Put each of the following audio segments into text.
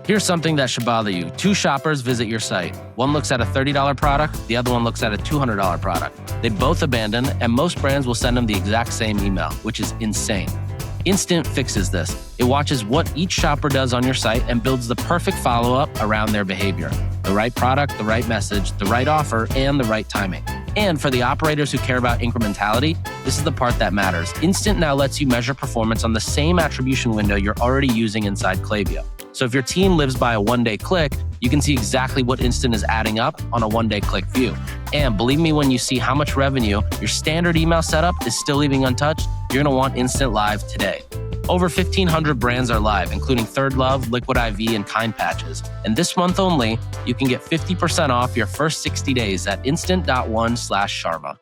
Here's something that should bother you. 2 shoppers visit your site. One looks at a $30 product, the other one looks at a $200 product. They both abandon, and most brands will send them the exact same email, which is insane. Instant fixes this. It watches what each shopper does on your site and builds the perfect follow-up around their behavior. The right product, the right message, the right offer, and the right timing. And for the operators who care about incrementality, this is the part that matters. Instant now lets you measure performance on the same attribution window you're already using inside Klaviyo. So if your team lives by a one-day click, you can see exactly what Instant is adding up on a one-day click view. And believe me, when you see how much revenue your standard email setup is still leaving untouched, you're gonna want Instant live today. Over 1,500 brands are live, including Third Love, Liquid IV, and Kind Patches. And this month only, you can get 50% off your first 60 days at instant.one/Sharma.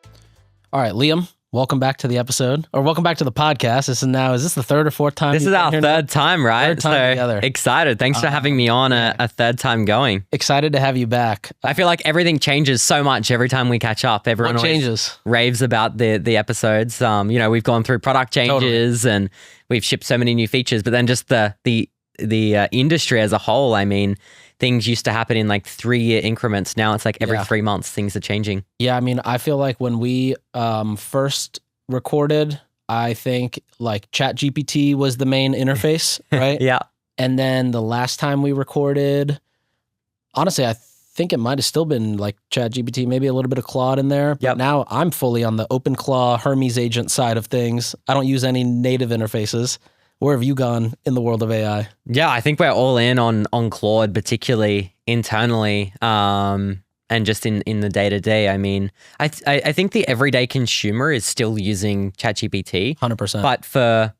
All right, Liam, welcome back to the episode, or welcome back to the podcast. Is this the third or fourth time? This is our third time, right? Third time together. Excited. Thanks for having me on a third time going. Excited to have you back. I feel like everything changes so much every time we catch up. Everyone changes? Raves about the episodes. We've gone through product changes and we've shipped so many new features, but then just the industry as a whole, I mean, things used to happen in like 3-year increments. Now it's like every 3 months things are changing. Yeah, I mean, I feel like when we first recorded, I think like ChatGPT was the main interface, right? Yeah. And then the last time we recorded, honestly, I think it might have still been like ChatGPT, maybe a little bit of Claude in there. But now I'm fully on the OpenClaw Hermes agent side of things. I don't use any native interfaces. Where have you gone in the world of AI? Yeah, I think we're all in on Claude, particularly internally, and just in the day-to-day. I mean, I think the everyday consumer is still using ChatGPT. 100%. But for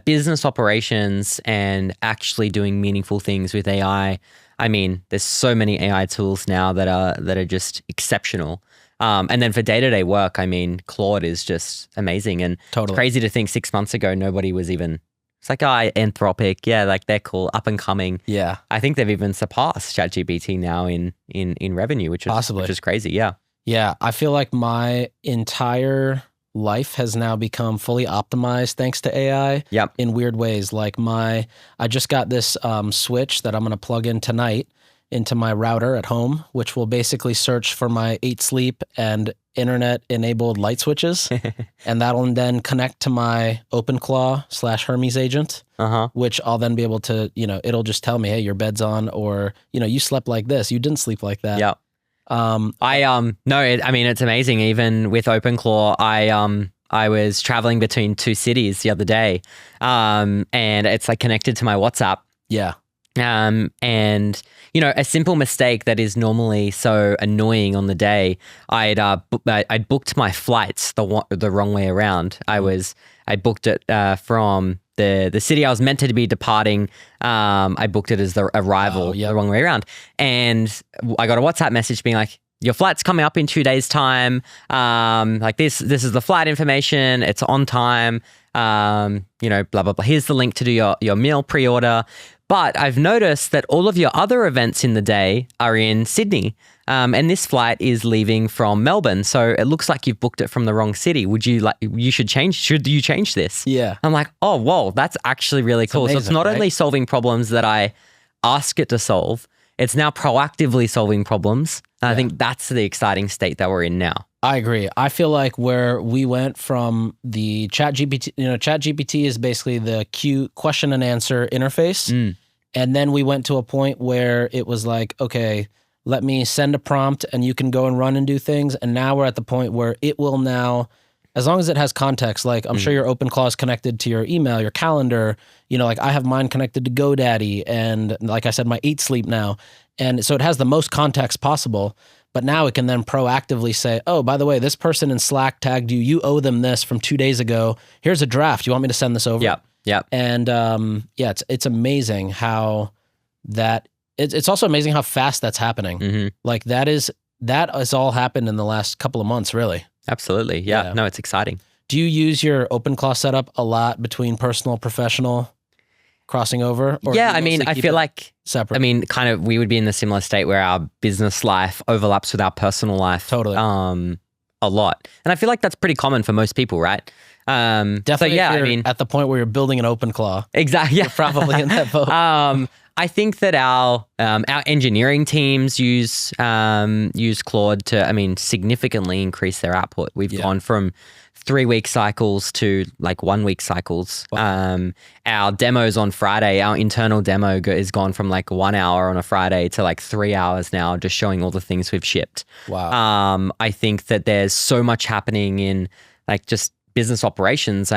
business operations and actually doing meaningful things with AI, I mean, there's so many AI tools now that are just exceptional. And then for day-to-day work, I mean, Claude is just amazing. And It's crazy to think 6 months ago, nobody was even, it's like, Anthropic, yeah, like they're cool, up and coming. Yeah. I think they've even surpassed ChatGPT now in revenue, which is crazy, yeah. Yeah, I feel like my entire life has now become fully optimized thanks to AI in weird ways. Like I just got this switch that I'm going to plug in tonight into my router at home, which will basically search for my 8 sleep and internet-enabled light switches. And that'll then connect to my OpenClaw / Hermes agent, which I'll then be able to, it'll just tell me, hey, your bed's on, or, you slept like this, you didn't sleep like that. Yeah. It's amazing. Even with OpenClaw, I was traveling between 2 cities the other day, and it's like connected to my WhatsApp. Yeah. And a simple mistake that is normally so annoying on the day, I'd booked my flights the wrong way around. I booked it from the city I was meant to be departing. I booked it as the arrival the wrong way around, and I got a WhatsApp message being like, your flight's coming up in 2 days' time. Like this is the flight information. It's on time. Blah blah blah. Here's the link to do your meal pre-order. But I've noticed that all of your other events in the day are in Sydney, and this flight is leaving from Melbourne. So it looks like you've booked it from the wrong city. Should you change this? Yeah. I'm like, oh, whoa, that's actually really cool. Amazing, so it's not only solving problems that I ask it to solve, it's now proactively solving problems. And I think that's the exciting state that we're in now. I agree. I feel like where we went from the ChatGPT, ChatGPT is basically the question and answer interface. And then we went to a point where it was like, okay, let me send a prompt and you can go and run and do things. And now we're at the point where it will now, as long as it has context, like I'm sure your OpenClaw is connected to your email, your calendar, like I have mine connected to GoDaddy and like I said, my 8 sleep now. And so it has the most context possible. But now it can then proactively say, oh, by the way, this person in Slack tagged you. You owe them this from 2 days ago. Here's a draft. You want me to send this over? Yeah. And it's amazing how that. It's also amazing how fast that's happening. Like that has all happened in the last couple of months, really. Absolutely. Yeah. No, it's exciting. Do you use your OpenClaw setup a lot between personal, professional? Crossing over? Or yeah, I mean, I feel like separate. I mean, kind of, we would be in the similar state where our business life overlaps with our personal life. Totally. A lot. And I feel like that's pretty common for most people, right? Definitely. So, yeah, I mean, at the point where you're building an OpenClaw. Exactly. Yeah. You're probably in that boat. I think that our engineering teams use Claude to, significantly increase their output. We've gone from 3-week cycles to like 1-week cycles. Wow. Our demos on Friday, our internal demo is gone from like 1 hour on a Friday to like 3 hours now, just showing all the things we've shipped. Wow. I think that there's so much happening in like just business operations.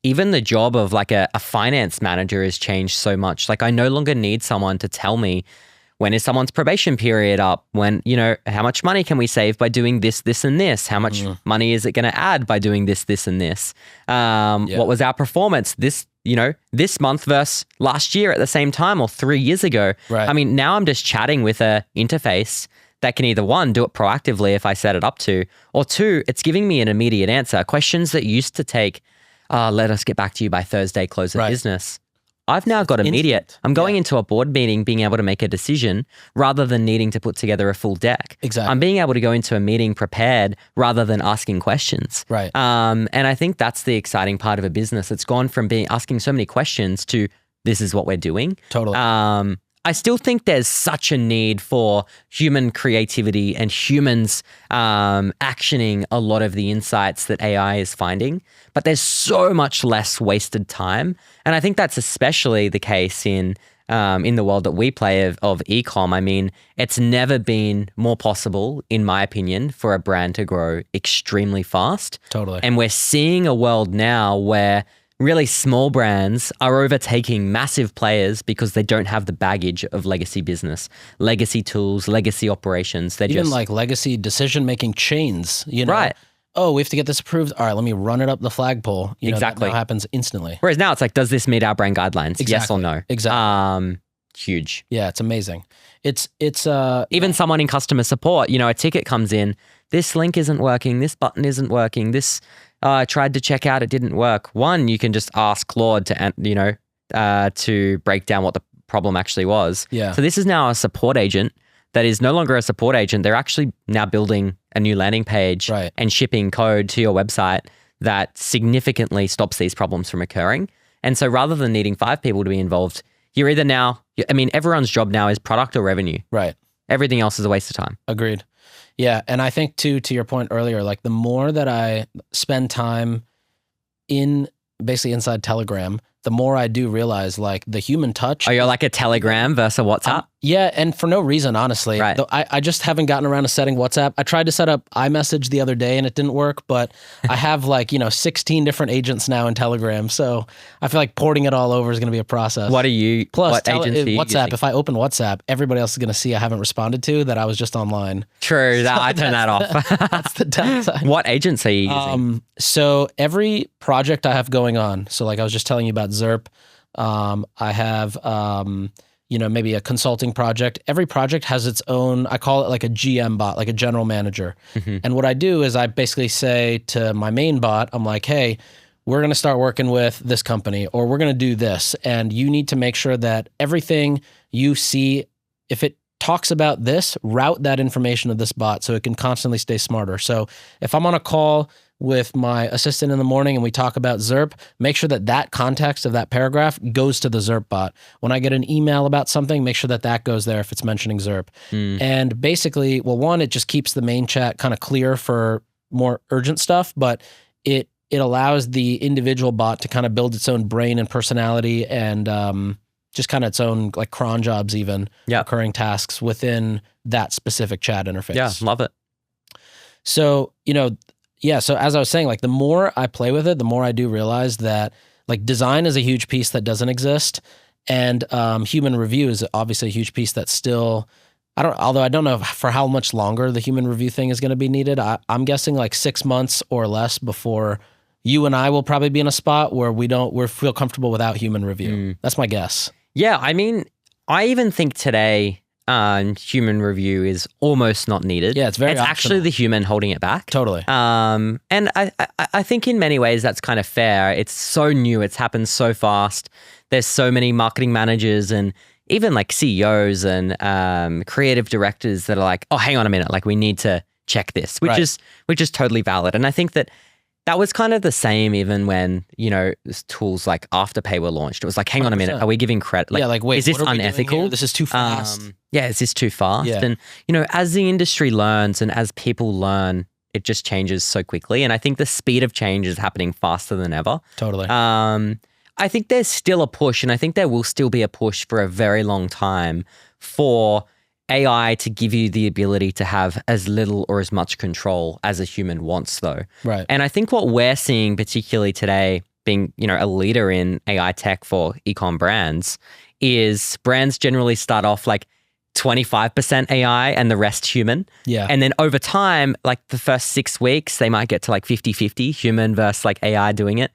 Even the job of like a finance manager has changed so much. Like I no longer need someone to tell me when is someone's probation period up, when, how much money can we save by doing this, this, and this? How much money is it going to add by doing this, this, and this? What was our performance this month versus last year at the same time or 3 years ago? Right. Now I'm just chatting with a interface that can either one, do it proactively if I set it up to, or two, it's giving me an immediate answer. Questions that used to take, let us get back to you by Thursday, close of business. I've now got immediate. I'm going into a board meeting, being able to make a decision rather than needing to put together a full deck. Exactly. I'm being able to go into a meeting prepared rather than asking questions. Right. And I think that's the exciting part of a business. It's gone from asking so many questions to this is what we're doing. Totally. I still think there's such a need for human creativity and humans actioning a lot of the insights that AI is finding, but there's so much less wasted time. And I think that's especially the case in the world that we play of e-com. It's never been more possible, in my opinion, for a brand to grow extremely fast. Totally. And we're seeing a world now where really small brands are overtaking massive players because they don't have the baggage of legacy business, legacy tools, legacy operations. They're even just like legacy decision-making chains, Right. Oh, we have to get this approved. All right, let me run it up the flagpole. Exactly. That now happens instantly. Whereas now it's like, does this meet our brand guidelines? Exactly. Yes or no? Exactly. Huge. Yeah, it's amazing. It's even someone in customer support, a ticket comes in, this link isn't working, this button isn't working, this I tried to check out, it didn't work. One, you can just ask Claude to break down what the problem actually was. Yeah. So this is now a support agent that is no longer a support agent. They're actually now building a new landing page and shipping code to your website that significantly stops these problems from occurring. And so rather than needing 5 people to be involved, you're either now, everyone's job now is product or revenue. Right. Everything else is a waste of time. Agreed. Yeah. And I think too, to your point earlier, like the more that I spend time basically inside Telegram, the more I do realize like the human touch. Oh, you're like a Telegram versus a WhatsApp? Yeah. And for no reason, honestly. Right. I just haven't gotten around to setting WhatsApp. I tried to set up iMessage the other day and it didn't work, but I have 16 different agents now in Telegram. So I feel like porting it all over is going to be a process. What agency WhatsApp, using? if I open WhatsApp, everybody else is going to see I haven't responded to that I was just online. True. I turn that off. That's the downside. What agency are you using? So every project I have going on, so like I was just telling you about Zerp, I have, maybe a consulting project. Every project has its own, I call it like a GM bot, like a general manager. Mm-hmm. And what I do is I basically say to my main bot, I'm like, hey, we're going to start working with this company or we're going to do this. And you need to make sure that everything you see, if it talks about this, route that information to this bot so it can constantly stay smarter. So if I'm on a call with my assistant in the morning and we talk about Zerp, make sure that context of that paragraph goes to the Zerp bot. When I get an email about something, make sure that goes there if it's mentioning Zerp. And basically, well, one, it just keeps the main chat kind of clear for more urgent stuff, but it allows the individual bot to kind of build its own brain and personality and just kind of its own like cron jobs even, recurring tasks within that specific chat interface. Yeah, love it. So, so as I was saying, like the more I play with it, the more I do realize that like design is a huge piece that doesn't exist. And human review is obviously a huge piece that's still, although I don't know for how much longer the human review thing is going to be needed. I'm guessing like 6 months or less before you and I will probably be in a spot where we feel comfortable without human review. That's my guess. Yeah. I even think today, human review is almost not needed. Yeah, it's optional. actually the human holding it back. Totally. And I think in many ways that's kind of fair. It's so new. It's happened so fast. There's so many marketing managers and even like CEOs and creative directors that are like, oh, hang on a minute. Like we need to check this, which is totally valid. And I think that that was kind of the same even when, tools like Afterpay were launched. It was like, hang on a minute, 100%. are we giving credit? Like, Yeah, like, wait, is this what are we doing unethical? here? This is too fast. Is this too fast? Yeah. And, as the industry learns and as people learn, it just changes so quickly. And I think the speed of change is happening faster than ever. Totally. I think there's still a push, and I think there will still be a push for a very long time for AI to give you the ability to have as little or as much control as a human wants, though. Right. And I think what we're seeing, particularly today, being a leader in AI tech for e-com brands, is brands generally start off like 25% AI and the rest human. Yeah. And then over time, like the first 6 weeks, they might get to like 50-50 human versus like AI doing it.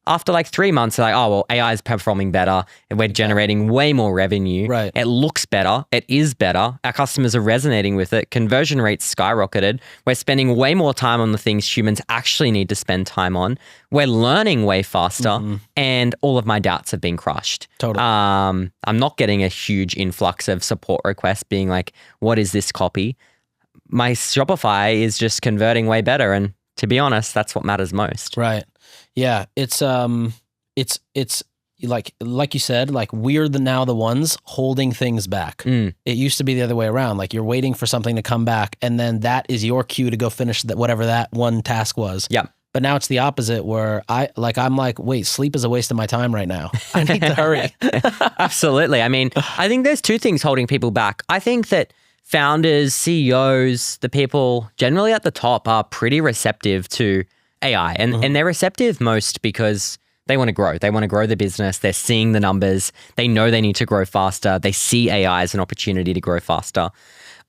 After like 3 months, they're like, oh, well, AI is performing better and we're generating way more revenue. Right. It looks better. It is better. Our customers are resonating with it. Conversion rates skyrocketed. We're spending way more time on the things humans actually need to spend time on. We're learning way faster and all of my doubts have been crushed. Totally. I'm not getting a huge influx of support requests being like, what is this copy? My Shopify is just converting way better. And to be honest, that's what matters most. Right. Yeah, it's like you said, like we're now the ones holding things back. It used to be the other way around. Like you're waiting for something to come back, and then that is your cue to go finish whatever that one task was. Yeah. But now it's the opposite, where I'm like, wait, sleep is a waste of my time right now. I need to hurry. Absolutely. I mean, I think there's two things holding people back. I think that founders, CEOs, the people generally at the top are pretty receptive to AI, and they're receptive most because they want to grow. They want to grow the business. They're seeing the numbers. They know they need to grow faster. They see AI as an opportunity to grow faster.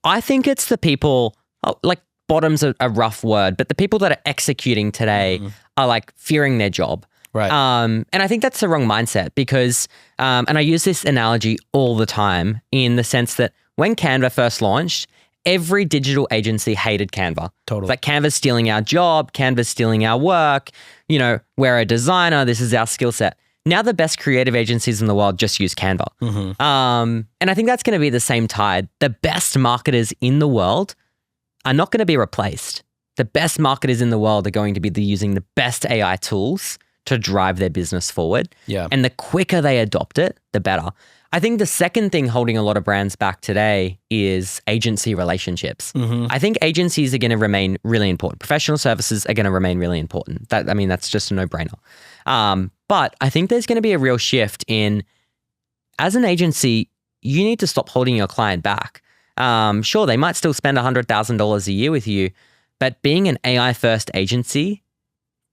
I think it's the people, like bottom's a rough word, but the people that are executing today are like fearing their job. Right. And I think that's the wrong mindset because, and I use this analogy all the time in the sense that when Canva first launched, every digital agency hated Canva. Totally. Like Canva's stealing our job, Canva's stealing our work, we're a designer, this is our skill set. Now the best creative agencies in the world just use Canva. And I think that's going to be the same tide. The best marketers in the world are not going to be replaced. The best marketers in the world are going to be using the best AI tools to drive their business forward. Yeah. And the quicker they adopt it, the better. I think the second thing holding a lot of brands back today is agency relationships. I think agencies are going to remain really important. Professional services are going to remain really important. That's just a no-brainer. But I think there's going to be a real shift in, as an agency, you need to stop holding your client back. Sure, they might still spend $100,000 a year with you, but being an AI-first agency,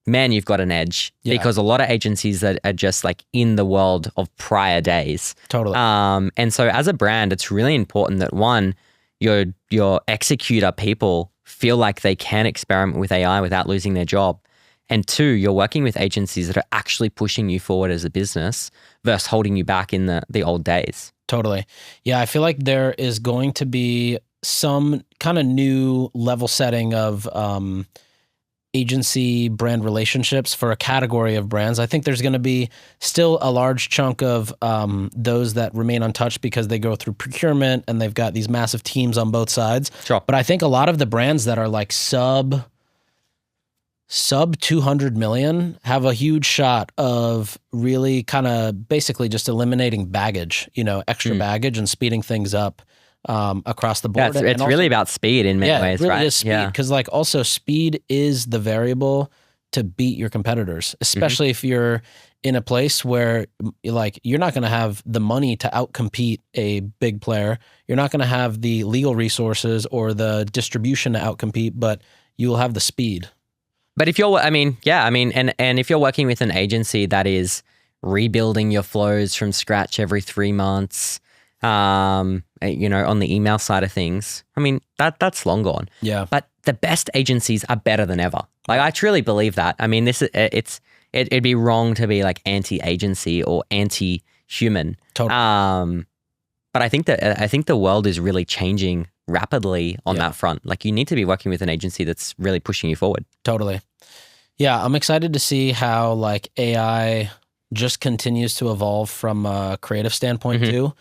man, you've got an edge because a lot of agencies are just like in the world of prior days. Totally. And so as a brand, it's really important that one, your executor people feel like they can experiment with AI without losing their job. And two, you're working with agencies that are actually pushing you forward as a business versus holding you back in the old days. Totally. Yeah, I feel like there is going to be some kind of new level setting of agency brand relationships for a category of brands. I think there's going to be still a large chunk of those that remain untouched because they go through procurement and they've got these massive teams on both sides. Sure. But I think a lot of the brands that are like sub 200 million have a huge shot of really kind of basically just eliminating baggage, extra baggage and speeding things up across the board. Yeah, it's also, really about speed in many ways, it really right? is speed because also speed is the variable to beat your competitors, especially if you're in a place where you're not going to have the money to outcompete a big player. You're not going to have the legal resources or the distribution to outcompete, but you will have the speed. But if you're, and if you're working with an agency that is rebuilding your flows from scratch every 3 months, on the email side of things, that's long gone. Yeah. But the best agencies are better than ever. Like I truly believe that. I mean, it'd be wrong to be like anti-agency or anti-human. Totally. But I think the world is really changing rapidly on that front. Like you need to be working with an agency that's really pushing you forward. Totally. Yeah, I'm excited to see how AI just continues to evolve from a creative standpoint too.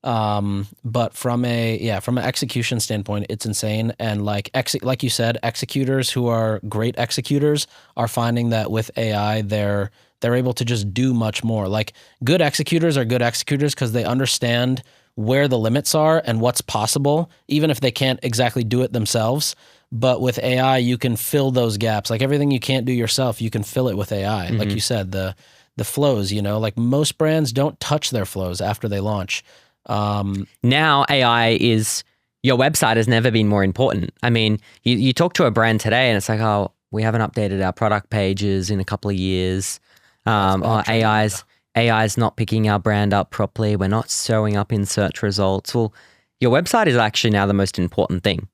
But from an execution standpoint, it's insane. And like you said, executors who are great executors are finding that with AI, they're able to just do much more. Like good executors are good executors because they understand where the limits are and what's possible, even if they can't exactly do it themselves. But with AI, you can fill those gaps. Like everything you can't do yourself, you can fill it with AI. Like you said, the flows, like most brands don't touch their flows after they launch. Now AI is, your website has never been more important. I mean, you talk to a brand today and it's like, oh, we haven't updated our product pages in a couple of years. AI's not picking our brand up properly. We're not showing up in search results. Well, your website is actually now the most important thing.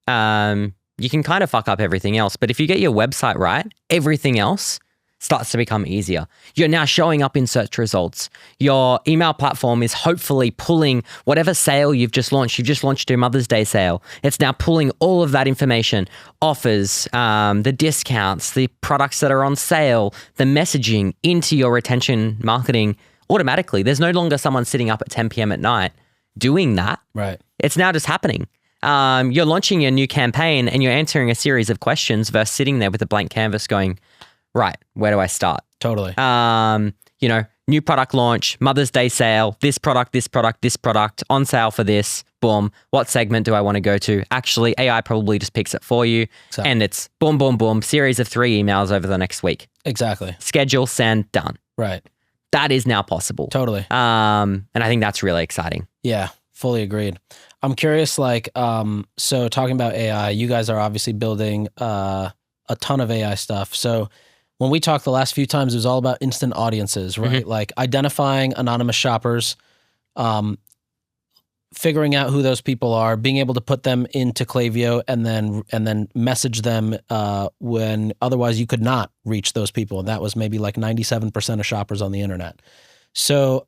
You can kind of fuck up everything else, but if you get your website right, everything else starts to become easier. You're now showing up in search results. Your email platform is hopefully pulling whatever sale you've just launched your Mother's Day sale. It's now pulling all of that information, offers, the discounts, the products that are on sale, the messaging into your retention marketing automatically. There's no longer someone sitting up at 10 p.m. at night doing that. Right. It's now just happening. You're launching your new campaign and you're answering a series of questions versus sitting there with a blank canvas going, right, where do I start? Totally. New product launch, Mother's Day sale, this product, on sale for this, boom. What segment do I want to go to? Actually, AI probably just picks it for you. Exactly. And it's boom, boom, boom, series of 3 emails over the next week. Exactly. Schedule, send, done. Right. That is now possible. Totally. And I think that's really exciting. Yeah, fully agreed. I'm curious, so talking about AI, you guys are obviously building a ton of AI stuff. So when we talked the last few times, it was all about instant audiences, right? Mm-hmm. Like identifying anonymous shoppers, figuring out who those people are, being able to put them into Klaviyo and then message them when otherwise you could not reach those people. And that was maybe like 97% of shoppers on the internet. So,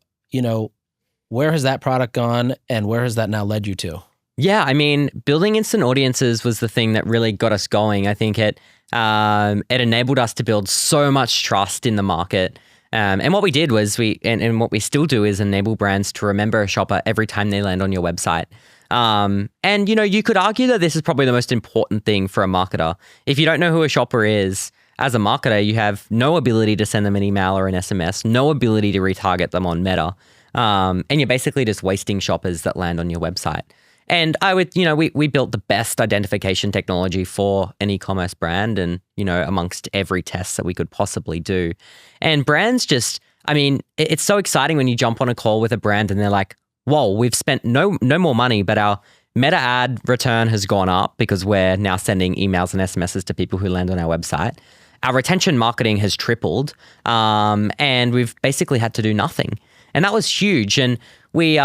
where has that product gone and where has that now led you to? Yeah, I mean, building instant audiences was the thing that really got us going. I think it enabled us to build so much trust in the market. And what we did was and what we still do is enable brands to remember a shopper every time they land on your website. And you could argue that this is probably the most important thing for a marketer. If you don't know who a shopper is, as a marketer, you have no ability to send them an email or an SMS, no ability to retarget them on Meta. And you're basically just wasting shoppers that land on your website. And we built the best identification technology for an e-commerce brand and, amongst every test that we could possibly do. And brands it's so exciting when you jump on a call with a brand and they're like, whoa, we've spent no more money, but our Meta ad return has gone up because we're now sending emails and SMSs to people who land on our website. Our retention marketing has tripled, and we've basically had to do nothing. And that was huge. And we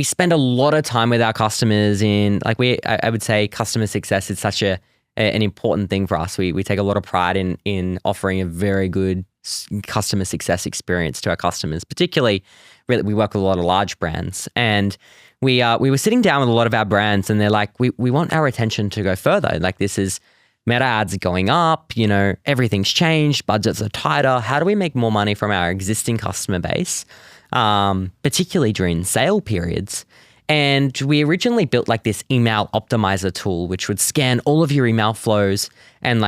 spend a lot of time with our customers I would say customer success is such an important thing for us. We take a lot of pride in offering a very good customer success experience to our customers, particularly really we work with a lot of large brands. And we were sitting down with a lot of our brands and they're like, we want our retention to go further. Like this is Meta ads are going up, everything's changed, budgets are tighter. How do we make more money from our existing customer base? Particularly during sale periods. And we originally built this email optimizer tool, which would scan all of your email flows and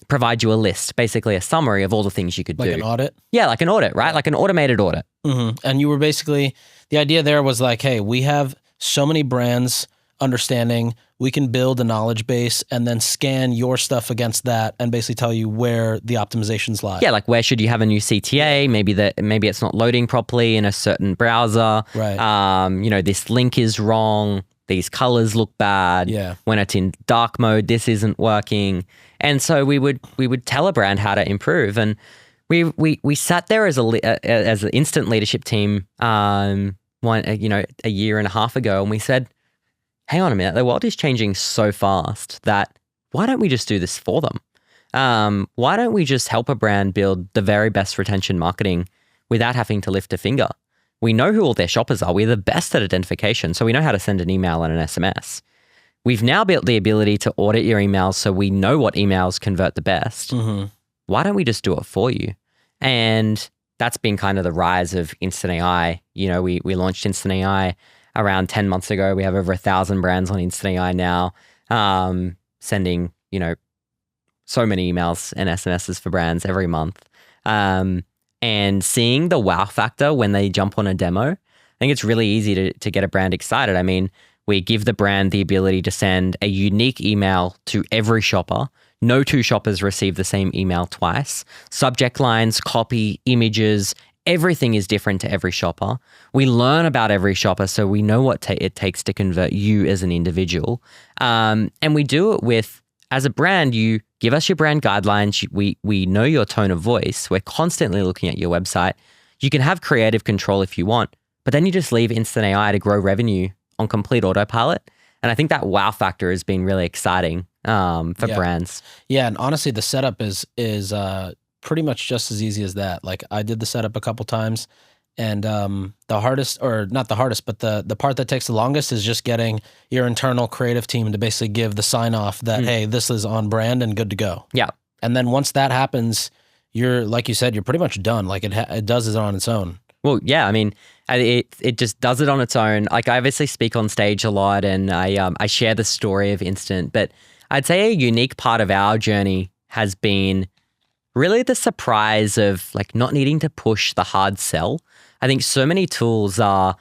provide you a list, basically a summary of all the things you could do. Like an audit? Yeah, like an audit, right? Like an automated audit. Mm-hmm. And you were basically, the idea there was hey, we have so many brands understanding, we can build a knowledge base and then scan your stuff against that and basically tell you where the optimizations lie. Yeah, where should you have a new CTA? Maybe it's not loading properly in a certain browser. Right. This link is wrong. These colors look bad. Yeah. When it's in dark mode, this isn't working. And so we would tell a brand how to improve. And we sat there as an instant leadership team a year and a half ago, and we said, hang on a minute, the world is changing so fast that why don't we just do this for them? Why don't we just help a brand build the very best retention marketing without having to lift a finger? We know who all their shoppers are. We're the best at identification, so we know how to send an email and an SMS. We've now built the ability to audit your emails so we know what emails convert the best. Mm-hmm. Why don't we just do it for you? And that's been kind of the rise of Instant AI. We launched Instant AI around 10 months ago. We have over 1,000 brands on Instant AI now, sending, so many emails and SMSs for brands every month. And seeing the wow factor when they jump on a demo, I think it's really easy to get a brand excited. I mean, we give the brand the ability to send a unique email to every shopper. No two shoppers receive the same email twice. Subject lines, copy, images, everything is different to every shopper. We learn about every shopper, so we know what it takes to convert you as an individual. And we do it with, as a brand, you give us your brand guidelines. We know your tone of voice. We're constantly looking at your website. You can have creative control if you want, but then you just leave Instant AI to grow revenue on complete autopilot. And I think that wow factor has been really exciting for brands. Yeah, and honestly, the setup is pretty much just as easy as that. Like, I did the setup a couple times, and the hardest, or not the hardest, but the part that takes the longest is just getting your internal creative team to basically give the sign off that, hey, this is on brand and good to go. Yeah. And then once that happens, you're, like you said, you're pretty much done. Like, it does it on its own. Well, yeah, I mean, it just does it on its own. Like, I obviously speak on stage a lot, and I share the story of Instant, but I'd say a unique part of our journey has been really the surprise of like not needing to push the hard sell. I think so many tools are,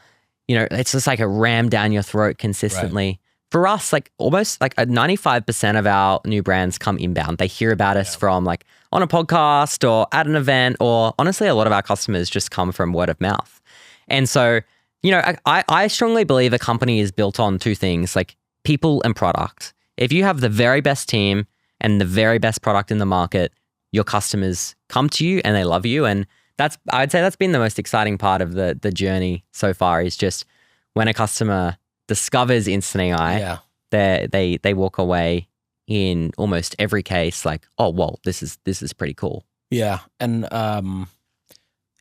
it's just like a ram down your throat consistently. Right. For us, like almost like 95% of our new brands come inbound. They hear about us from like on a podcast or at an event, or honestly, a lot of our customers just come from word of mouth. And so, I strongly believe a company is built on two things, like people and product. If you have the very best team and the very best product in the market, your customers come to you and they love you. And I'd say that's been the most exciting part of the journey so far, is just when a customer discovers Instant AI, they walk away in almost every case like, oh, well, this is pretty cool. Yeah. And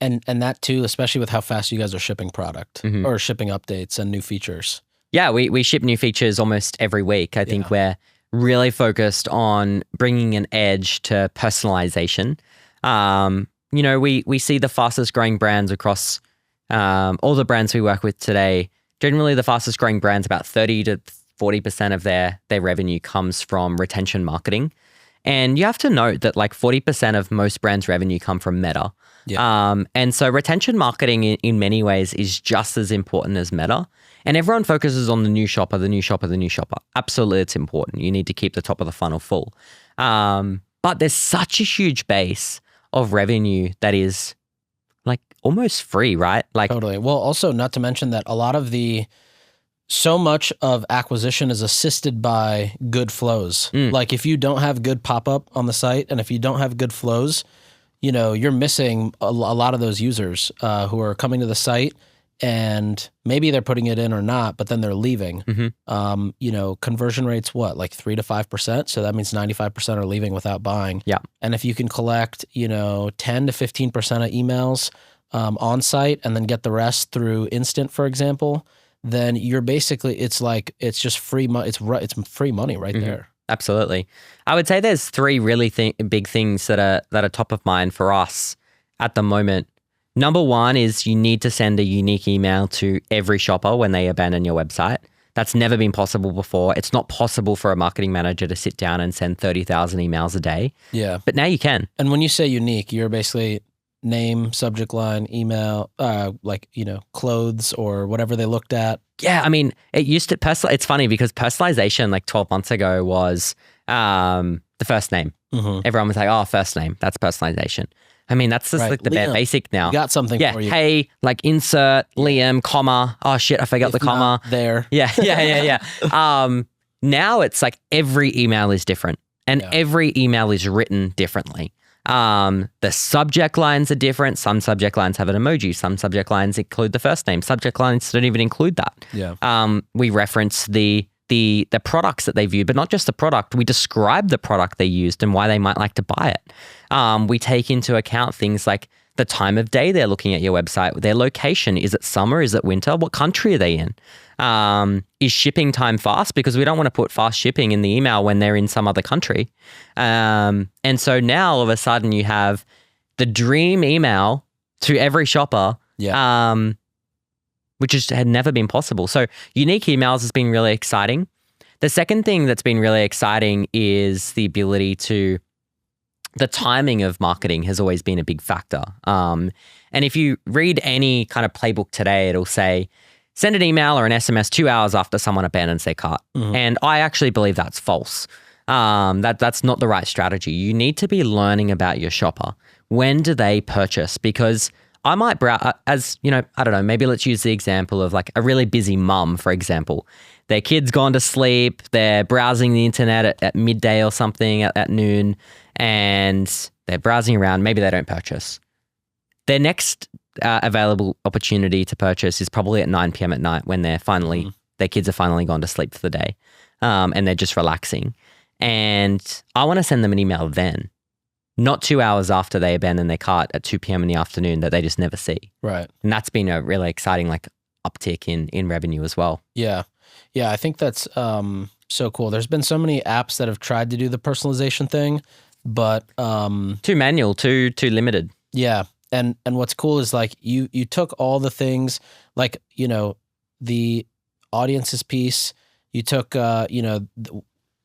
that too, especially with how fast you guys are shipping product or shipping updates and new features. Yeah, we ship new features almost every week. I think we're really focused on bringing an edge to personalization. We see the fastest growing brands across all the brands we work with today. Generally, the fastest growing brands, about 30 to 40% of their revenue comes from retention marketing. And you have to note that like 40% of most brands' revenue come from Meta. Yeah. And so retention marketing in many ways is just as important as Meta. And everyone focuses on the new shopper. Absolutely, it's important. You need to keep the top of the funnel full. But there's such a huge base of revenue that is like almost free, right? Like totally. Well, also not to mention that so much of acquisition is assisted by good flows. Like if you don't have good pop-up on the site, and if you don't have good flows, you're missing a lot of those users who are coming to the site, and maybe they're putting it in or not, but then they're leaving. Conversion rates, like 3 to 5%. So that means 95% are leaving without buying. Yeah. And if you can collect, 10 to 15% of emails on site, and then get the rest through Instant, for example, then you're basically, it's just free money. It's free money right there. Absolutely. I would say there's three really big things that are top of mind for us at the moment. Number one is you need to send a unique email to every shopper when they abandon your website. That's never been possible before. It's not possible for a marketing manager to sit down and send 30,000 emails a day. Yeah. But now you can. And when you say unique, you're basically name, subject line, email, clothes or whatever they looked at. Yeah, I mean, it used to it's funny because personalization like 12 months ago was the first name. Everyone was like, oh, first name, that's personalization. I mean, that's just like the bare basic now. We got something for you. Hey, like insert Liam, comma. Oh shit, I forgot the comma. There. Yeah. Now it's like every email is different, and every email is written differently. The subject lines are different. Some subject lines have an emoji. Some subject lines include the first name. Subject lines don't even include that. Yeah. We reference the products that they viewed, but not just the product. We describe the product they used and why they might like to buy it. We take into account things like the time of day they're looking at your website, their location. Is it summer? Is it winter? What country are they in? Is shipping time fast? Because we don't want to put fast shipping in the email when they're in some other country. And so now all of a sudden you have the dream email to every shopper. Yeah. which had never been possible. So unique emails has been really exciting. The second thing that's been really exciting is the ability to, the timing of marketing has always been a big factor. And if you read any kind of playbook today, it'll say, send an email or an SMS 2 hours after someone abandons their cart. And I actually believe that's false. That's not the right strategy. You need to be learning about your shopper. When do they purchase? Because I might browse, as you know, I don't know, maybe let's use the example of like a really busy mum, for example. Their kid's gone to sleep, they're browsing the internet at midday or something, at noon, and they're browsing around. Maybe they don't purchase. Their next available opportunity to purchase is probably at 9 p.m. at night when they're finally, their kids are finally gone to sleep for the day, and they're just relaxing. And I want to send them an email then, not 2 hours after they abandon their cart at 2 p.m. in the afternoon that they just never see. Right. And that's been a really exciting like uptick in revenue as well. Yeah. Yeah. I think that's so cool. There's been so many apps that have tried to do the personalization thing, but too manual, too limited. Yeah. And what's cool is like you took all the things like, you know, the audiences piece, you took, you know,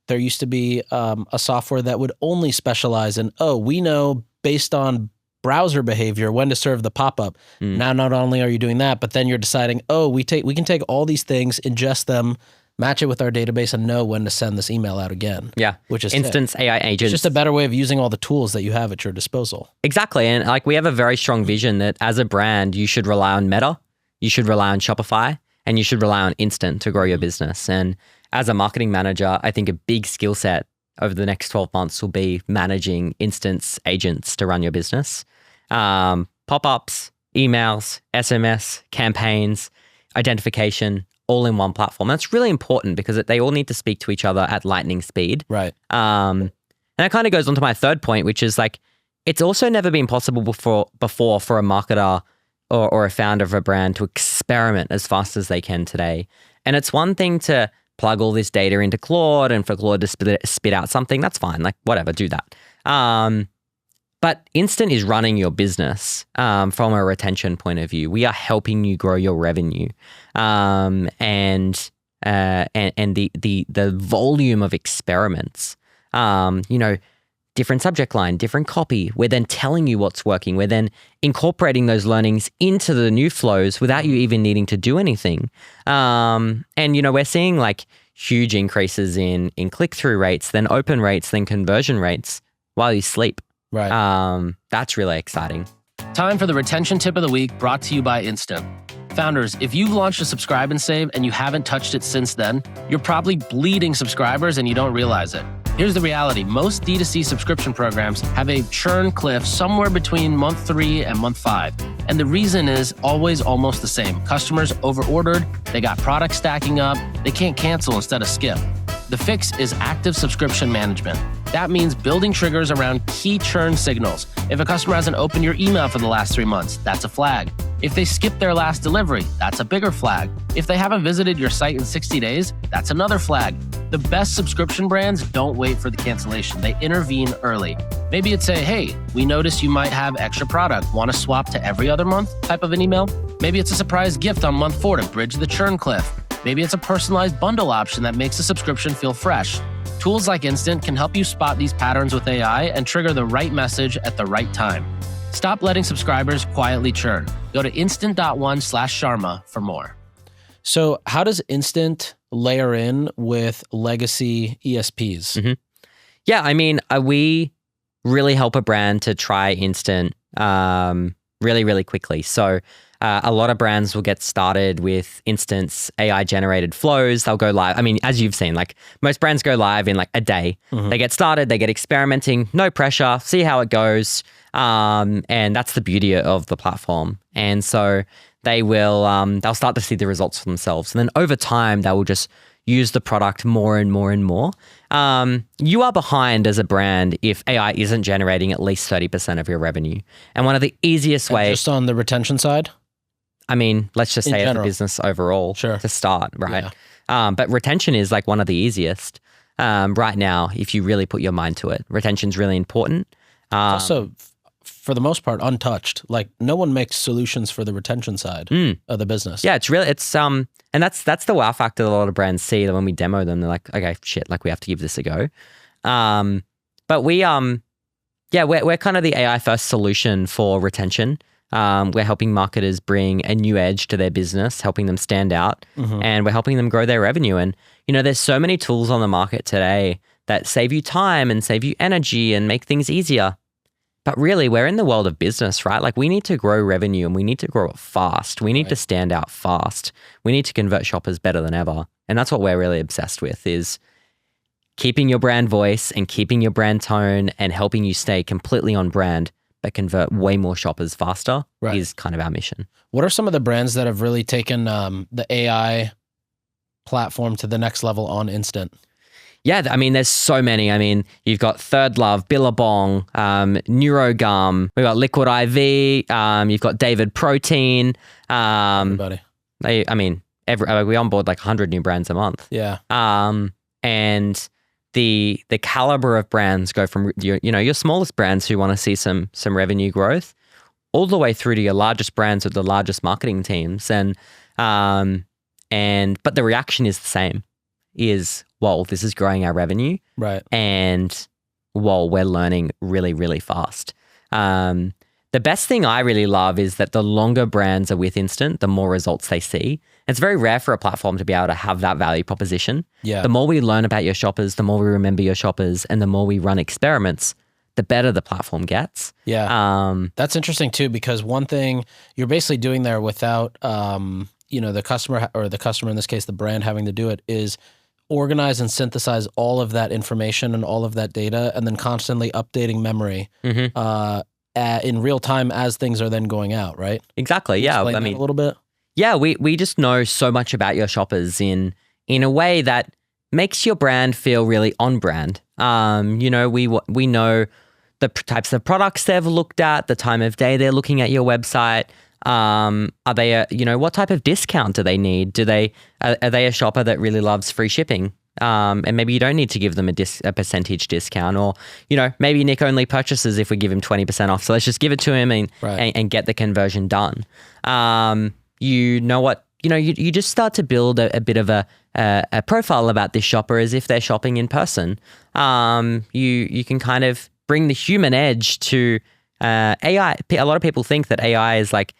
there used to be a software that would only specialize in, oh, we know based on browser behavior when to serve the pop-up. Now, not only are you doing that, but then you're deciding, oh, we can take all these things, ingest them, match it with our database, and know when to send this email out again. Yeah, which is instance AI agents. It's just a better way of using all the tools that you have at your disposal. Exactly, and like we have a very strong vision that as a brand, you should rely on Meta, you should rely on Shopify, and you should rely on Instant to grow your business. And as a marketing manager, I think a big skill set over the next 12 months will be managing instance agents to run your business. Pop-ups, emails, SMS, campaigns, identification, all in one platform. That's really important because they all need to speak to each other at lightning speed. Right. And that kind of goes on to my third point, which is like, it's also never been possible before for a marketer or a founder of a brand to experiment as fast as they can today. And it's one thing to plug all this data into Claude and for Claude to spit out something, that's fine. Like whatever, do that. But Instant is running your business from a retention point of view. We are helping you grow your revenue, and the volume of experiments. You know, different subject line, different copy. We're then telling you what's working. We're then incorporating those learnings into the new flows without you even needing to do anything. And you know, we're seeing like huge increases in click-through rates, then open rates, then conversion rates while you sleep. Right. That's really exciting. Time for the retention tip of the week, brought to you by Instant. Founders, if you've launched a subscribe and save and you haven't touched it since then, you're probably bleeding subscribers and you don't realize it. Here's the reality. Most D2C subscription programs have a churn cliff somewhere between month 3 and month 5. And the reason is always almost the same. Customers overordered, they got products stacking up, they can't cancel instead of skip. The fix is active subscription management. That means building triggers around key churn signals. If a customer hasn't opened your email for the last 3 months, that's a flag. If they skip their last delivery, that's a bigger flag. If they haven't visited your site in 60 days, that's another flag. The best subscription brands don't wait for the cancellation. They intervene early. Maybe it's a, hey, we noticed you might have extra product. Want to swap to every other month type of an email? Maybe it's a surprise gift on month 4 to bridge the churn cliff. Maybe it's a personalized bundle option that makes the subscription feel fresh. Tools like Instant can help you spot these patterns with AI and trigger the right message at the right time. Stop letting subscribers quietly churn. Go to instant.one/Sharma for more. So how does Instant layer in with legacy ESPs? Mm-hmm. Yeah, I mean, we really help a brand to try Instant really, really quickly. So a lot of brands will get started with Instant's AI-generated flows. They'll go live. I mean, as you've seen, like most brands go live in like a day. Mm-hmm. They get started, they get experimenting, no pressure, see how it goes. And that's the beauty of the platform. And so they will, they'll start to see the results for themselves. And then over time, they will just use the product more and more and more. You are behind as a brand if AI isn't generating at least 30% of your revenue. And one of the easiest ways— just on the retention side? I mean, let's just say as a business overall to start, right? Yeah. But retention is like one of the easiest right now if you really put your mind to it. Retention's really important. Also for the most part, untouched. Like no one makes solutions for the retention side of the business. Yeah, and that's the wow factor that a lot of brands see that when we demo them, they're like, okay, shit, like we have to give this a go. But we're kind of the AI first solution for retention. We're helping marketers bring a new edge to their business, helping them stand out, and we're helping them grow their revenue. And, there's so many tools on the market today that save you time and save you energy and make things easier. But really, we're in the world of business, right? Like we need to grow revenue and we need to grow it fast. We need to stand out fast. We need to convert shoppers better than ever. And that's what we're really obsessed with, is keeping your brand voice and keeping your brand tone and helping you stay completely on brand, but convert way more shoppers faster is kind of our mission. What are some of the brands that have really taken the AI platform to the next level on Instant? Yeah, I mean, there's so many. I mean, you've got Third Love, Billabong, Neurogum, we've got Liquid IV, you've got David Protein. Everybody. We onboard like 100 new brands a month. Yeah. And the caliber of brands go from your smallest brands who want to see some revenue growth, all the way through to your largest brands with the largest marketing teams. But the reaction is the same, is, whoa, this is growing our revenue. Right. And whoa, we're learning really, really fast. The best thing I really love is that the longer brands are with Instant, the more results they see. It's very rare for a platform to be able to have that value proposition. Yeah. The more we learn about your shoppers, the more we remember your shoppers, and the more we run experiments, the better the platform gets. Yeah. That's interesting too, because one thing you're basically doing there without, the customer in this case, the brand having to do it, is organize and synthesize all of that information and all of that data, and then constantly updating memory in real time as things are then going out, right? Exactly. Yeah. Explain that a little bit. Yeah, we just know so much about your shoppers in a way that makes your brand feel really on brand. We know the types of products they've looked at, the time of day they're looking at your website. Are they what type of discount do they need? Are they a shopper that really loves free shipping? And maybe you don't need to give them a percentage discount, or, maybe Nick only purchases if we give him 20% off. So let's just give it to him and get the conversion done. You just start to build a bit of a profile about this shopper as if they're shopping in person. You can kind of bring the human edge to AI. A lot of people think that AI is like,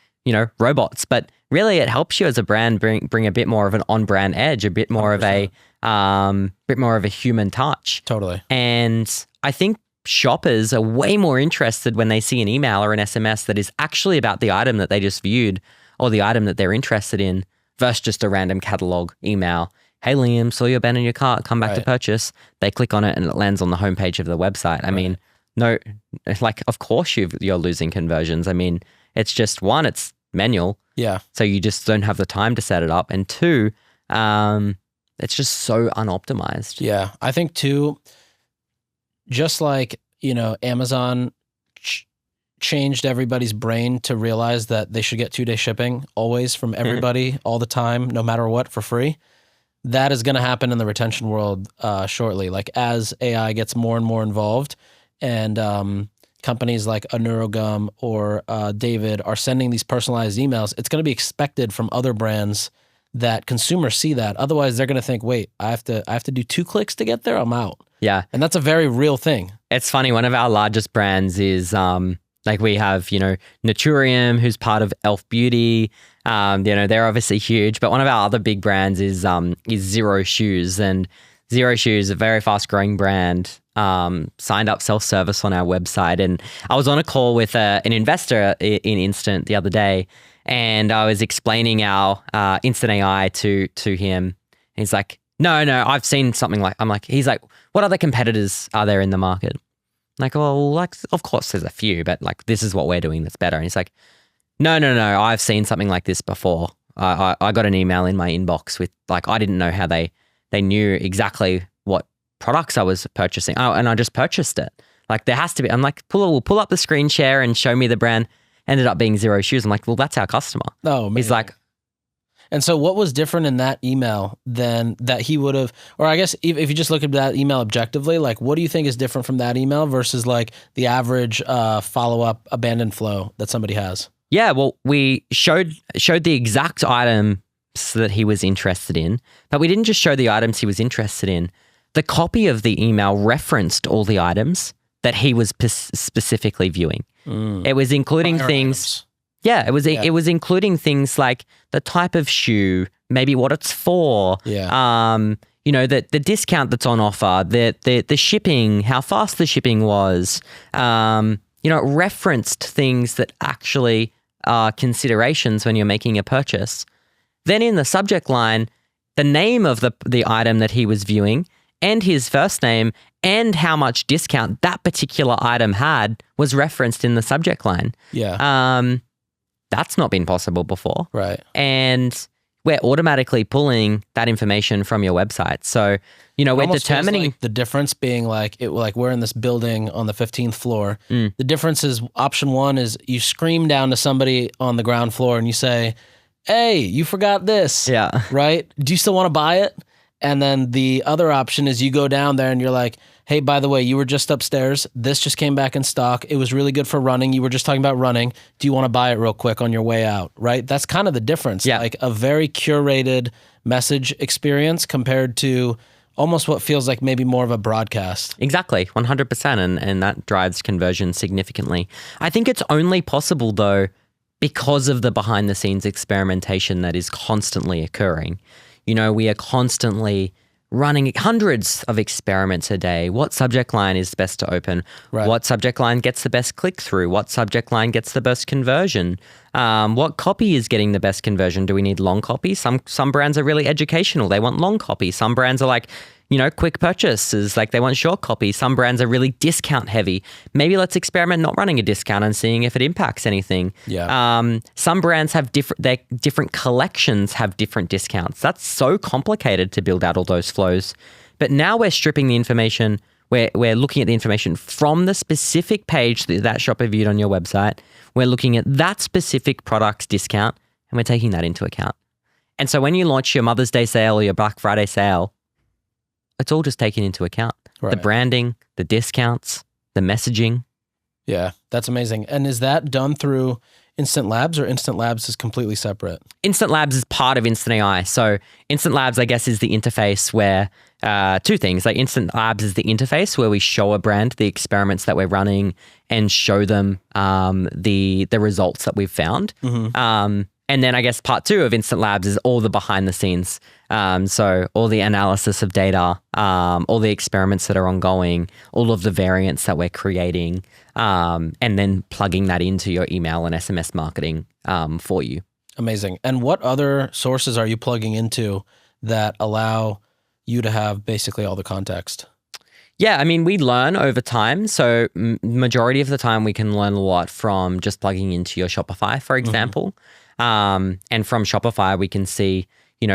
robots, but really it helps you as a brand bring a bit more of an on-brand edge, a bit more 100%. of a human touch. Totally. And I think shoppers are way more interested when they see an email or an SMS that is actually about the item that they just viewed or the item that they're interested in, versus just a random catalog email. Hey Liam, saw you abandon your cart, come back to purchase. They click on it and it lands on the homepage of the website. I mean, no, like, of course you're losing conversions. I mean, it's just, one, it's manual. Yeah. So you just don't have the time to set it up. And two, it's just so unoptimized. Yeah. I think too, just like, Amazon changed everybody's brain to realize that they should get 2-day shipping always from everybody all the time, no matter what, for free. That is going to happen in the retention world shortly. Like as AI gets more and more involved, and companies like a Neurogum or David are sending these personalized emails, it's going to be expected from other brands that consumers see that. Otherwise, they're going to think, wait, I have to do 2 clicks to get there? I'm out. Yeah. And that's a very real thing. It's funny. One of our largest brands is we have, Naturium, who's part of Elf Beauty. They're obviously huge, but one of our other big brands is Zero Shoes, and Zero Shoes, a very fast growing brand, signed up self-service on our website. And I was on a call with an investor in Instant the other day, and I was explaining our Instant AI to him. He's like, no, I've seen something like, he's like, what other competitors are there in the market? I'm like, well, of course there's a few, but like, this is what we're doing that's better. And he's like, no, I've seen something like this before. I got an email in my inbox with, like, I didn't know how they knew exactly what products I was purchasing. Oh, and I just purchased it. Like, there has to be. I'm like, we'll pull up the screen share and show me the brand. Ended up being Zero Shoes. I'm like, well, that's our customer. Oh, man. He's like, And so what was different in that email than that he would have, or I guess if you just look at that email objectively, like what do you think is different from that email versus like the average follow-up abandoned flow that somebody has? Yeah, well, we showed the exact items that he was interested in, but we didn't just show the items he was interested in. The copy of the email referenced all the items that he was specifically viewing. It was including things. Yeah, it was including things like the type of shoe, maybe what it's for. Yeah. The discount that's on offer, the shipping, how fast the shipping was. It referenced things that actually are considerations when you're making a purchase. Then in the subject line, the name of the item that he was viewing and his first name and how much discount that particular item had was referenced in the subject line. Yeah. That's not been possible before. Right. And we're automatically pulling that information from your website. So, we're determining like the difference being like we're in this building on the 15th floor. The difference is option one is you scream down to somebody on the ground floor and you say, "Hey, you forgot this." Yeah. Right? Do you still want to buy it? And then the other option is you go down there and you're like, "Hey, by the way, you were just upstairs. This just came back in stock. It was really good for running. You were just talking about running. Do you want to buy it real quick on your way out?" Right? That's kind of the difference. Yeah. Like a very curated message experience compared to almost what feels like maybe more of a broadcast. Exactly, 100%. And that drives conversion significantly. I think it's only possible though because of the behind the scenes experimentation that is constantly occurring. We are constantly running hundreds of experiments a day. What subject line is best to open? Right. What subject line gets the best click through? What subject line gets the best conversion? What copy is getting the best conversion? Do we need long copy? Some brands are really educational. They want long copy. Some brands are like, quick purchases, like they want short copy. Some brands are really discount heavy. Maybe let's experiment not running a discount and seeing if it impacts anything. Yeah. Some brands have different collections have different discounts. That's so complicated to build out all those flows. But now we're stripping the information. We're looking at the information from the specific page that shopper viewed on your website. We're looking at that specific product's discount and we're taking that into account. And so when you launch your Mother's Day sale or your Black Friday sale, it's all just taken into account. Right. The branding, the discounts, the messaging. Yeah, that's amazing. And is that done through Instant Labs or Instant Labs is completely separate? Instant Labs is part of Instant AI. So Instant Labs, I guess, is the interface where two things. Like Instant Labs is the interface where we show a brand the experiments that we're running and show them the results that we've found. Mm-hmm. And then I guess part two of Instant Labs is all the behind the scenes. So all the analysis of data, all the experiments that are ongoing, all of the variants that we're creating, and then plugging that into your email and SMS marketing for you. Amazing. And what other sources are you plugging into that allow you to have basically all the context? Yeah, I mean, we learn over time. So majority of the time we can learn a lot from just plugging into your Shopify, for example. And from Shopify, we can see,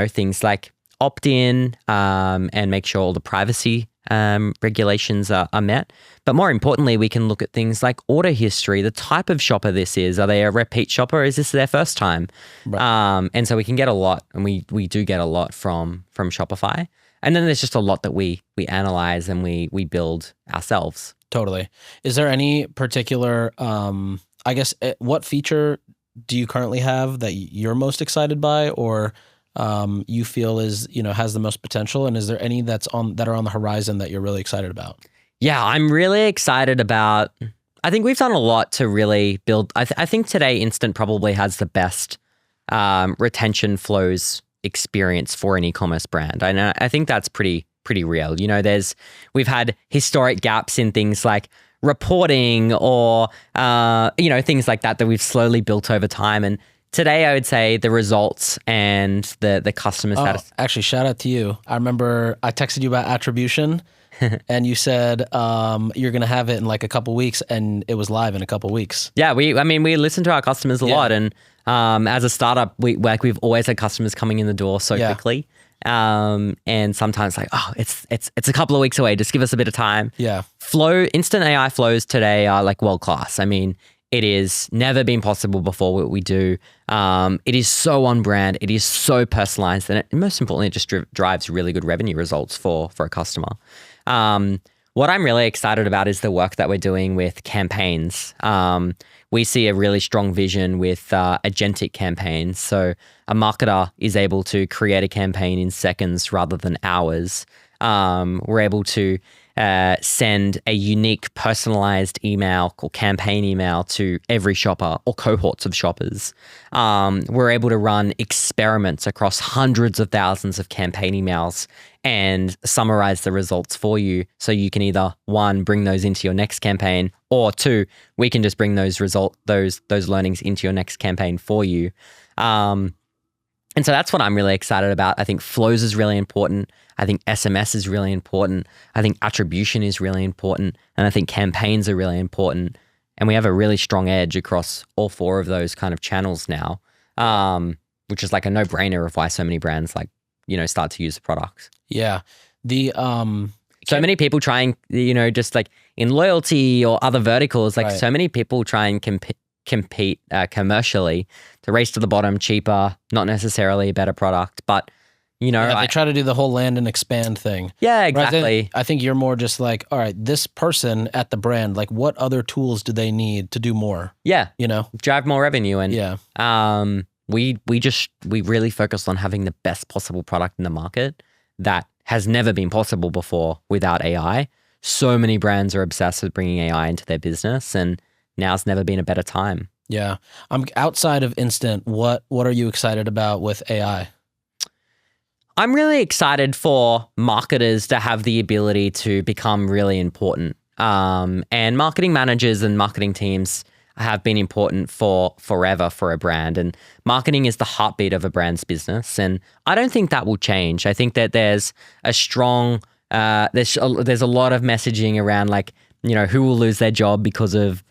things like opt-in and make sure all the privacy regulations are met. But more importantly, we can look at things like order history, the type of shopper this is. Are they a repeat shopper? Is this their first time? Right. And so we can get a lot, and we do get a lot from Shopify. And then there's just a lot that we analyze and we build ourselves. Totally. Is there any particular, what feature do you currently have that you're most excited by, or you feel is has the most potential? And is there any that are on the horizon that you're really excited about? Yeah, I'm really excited about. I think we've done a lot to really build. I think today Instant probably has the best retention flows experience for an e-commerce brand. I think that's pretty real. We've had historic gaps in things like reporting or things like that we've slowly built over time. And today I would say the results and the customer satisfaction. Actually, shout out to you. I remember I texted you about attribution and you said you're going to have it in like a couple weeks, and it was live in a couple weeks. Yeah, we listen to our customers a lot, and as a startup, we've always had customers coming in the door so quickly. And sometimes it's a couple of weeks away. Just give us a bit of time. Yeah. Instant AI flows today are like world class. I mean, It is never been possible before what we do. It is so on brand. It is so personalized. And most importantly, it just drives really good revenue results for a customer. What I'm really excited about is the work that we're doing with campaigns. We see a really strong vision with agentic campaigns. So a marketer is able to create a campaign in seconds rather than hours. We're able to send a unique personalized email or campaign email to every shopper or cohorts of shoppers. We're able to run experiments across hundreds of thousands of campaign emails and summarize the results for you. So you can either, one, bring those into your next campaign, or two, we can just bring those learnings into your next campaign for you. And so that's what I'm really excited about. I think flows is really important. I think SMS is really important. I think attribution is really important. And I think campaigns are really important. And we have a really strong edge across all four of those kind of channels now, which is like a no-brainer of why so many brands start to use the products. Yeah. So many people trying, just like in loyalty or other verticals, like Right. so many people try and compete commercially to race to the bottom, cheaper, not necessarily a better product, but they try to do the whole land and expand thing. Yeah, Right? exactly. I think you're more just like, all right, this person at the brand, like what other tools do they need to do more? Yeah, drive more revenue, and Yeah. we really focus on having the best possible product in the market that has never been possible before without AI. So many brands are obsessed with bringing AI into their business, and now's never been a better time. Yeah. Outside of Instant, what are you excited about with AI? I'm really excited for marketers to have the ability to become really important. And marketing managers and marketing teams have been important for forever for a brand. And marketing is the heartbeat of a brand's business. And I don't think that will change. I think that there's a strong, there's a lot of messaging around who will lose their job because of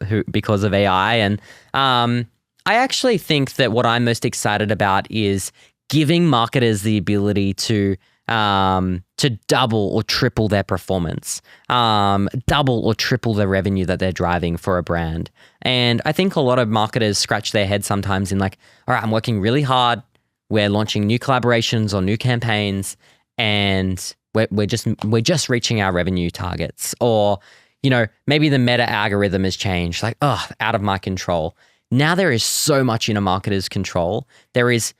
AI. And I actually think that what I'm most excited about is giving marketers the ability to double or triple their performance, double or triple the revenue that they're driving for a brand. And I think a lot of marketers scratch their head sometimes in all right, I'm working really hard. We're launching new collaborations or new campaigns, and we're just reaching our revenue targets. Or, maybe the meta algorithm has changed, out of my control. Now there is so much in a marketer's control. There is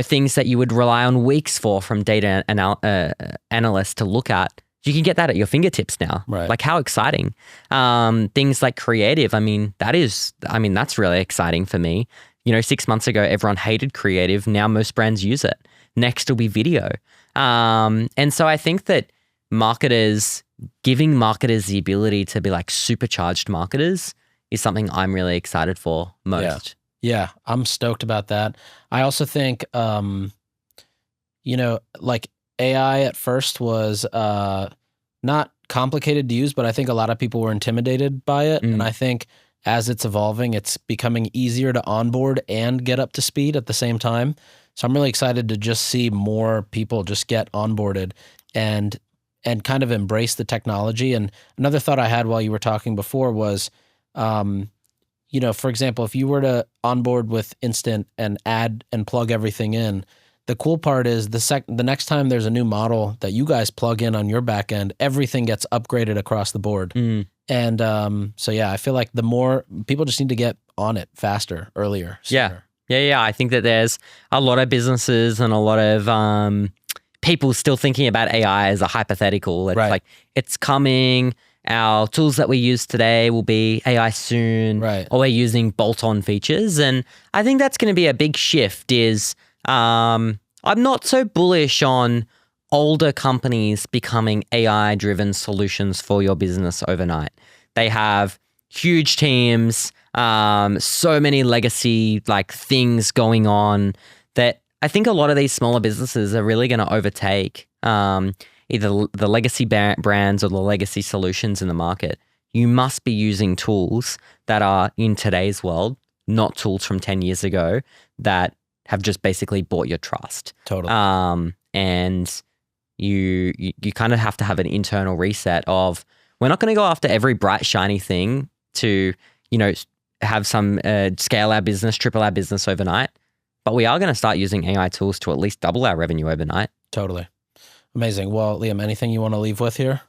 things that you would rely on weeks from data analysts to look at. You can get that at your fingertips now. Right. How exciting. Things like creative. That's really exciting for me. 6 months ago, everyone hated creative. Now most brands use it. Next will be video. And so I think that giving marketers the ability to be supercharged marketers is something I'm really excited for most. Yeah, I'm stoked about that. I also think, AI at first was not complicated to use, but I think a lot of people were intimidated by it. And I think as it's evolving, it's becoming easier to onboard and get up to speed at the same time. So I'm really excited to just see more people just get onboarded and kind of embrace the technology. And another thought I had while you were talking before was, for example, if you were to onboard with Instant and add and plug everything in, the cool part is the next time there's a new model that you guys plug in on your back end, everything gets upgraded across the board. And I feel like the more people just need to get on it faster, earlier. Sooner. Yeah. I think that there's a lot of businesses and a lot of people still thinking about AI as a hypothetical. It's Right. It's coming. Our tools that we use today will be AI soon, Right. or we're using bolt-on features. And I think that's going to be a big shift I'm not so bullish on older companies becoming AI-driven solutions for your business overnight. They have huge teams, so many legacy things going on that I think a lot of these smaller businesses are really going to overtake either the legacy brands or the legacy solutions in the market. You must be using tools that are in today's world, not tools from 10 years ago that have just basically bought your trust. Totally. And you kind of have to have an internal reset of, we're not going to go after every bright, shiny thing to, have some scale our business, triple our business overnight. But we are going to start using AI tools to at least double our revenue overnight. Totally. Amazing. Well, Liam, anything you want to leave with here?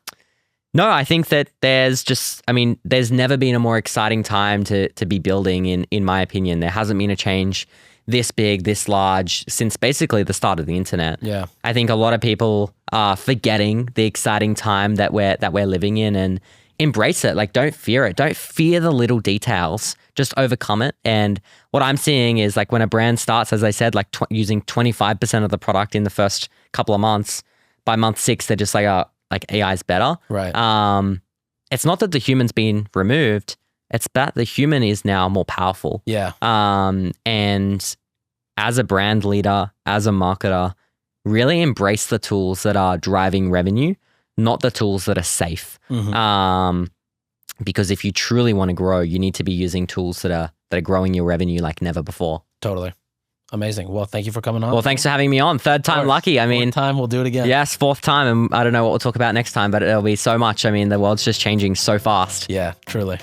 No, I think that there's never been a more exciting time to be building in my opinion. There hasn't been a change this big, this large since basically the start of the internet. Yeah. I think a lot of people are forgetting the exciting time that we're living in, and embrace it. Like, don't fear it. Don't fear the little details. Just overcome it. And what I'm seeing is, like, when a brand starts, as I said, like using 25% of the product in the first couple of months, by month 6, they're just like, AI is better. Right. It's not that the human's been removed. It's that the human is now more powerful. Yeah. And as a brand leader, as a marketer, really embrace the tools that are driving revenue, not the tools that are safe. Mm-hmm. Because if you truly want to grow, you need to be using tools that are growing your revenue like never before. Totally. Amazing. Well, thank you for coming on. Well, thanks for having me on. Third time lucky. I mean, fourth time, we'll do it again. Yes, fourth time. And I don't know what we'll talk about next time, but it'll be so much. I mean, the world's just changing so fast. Yeah, truly.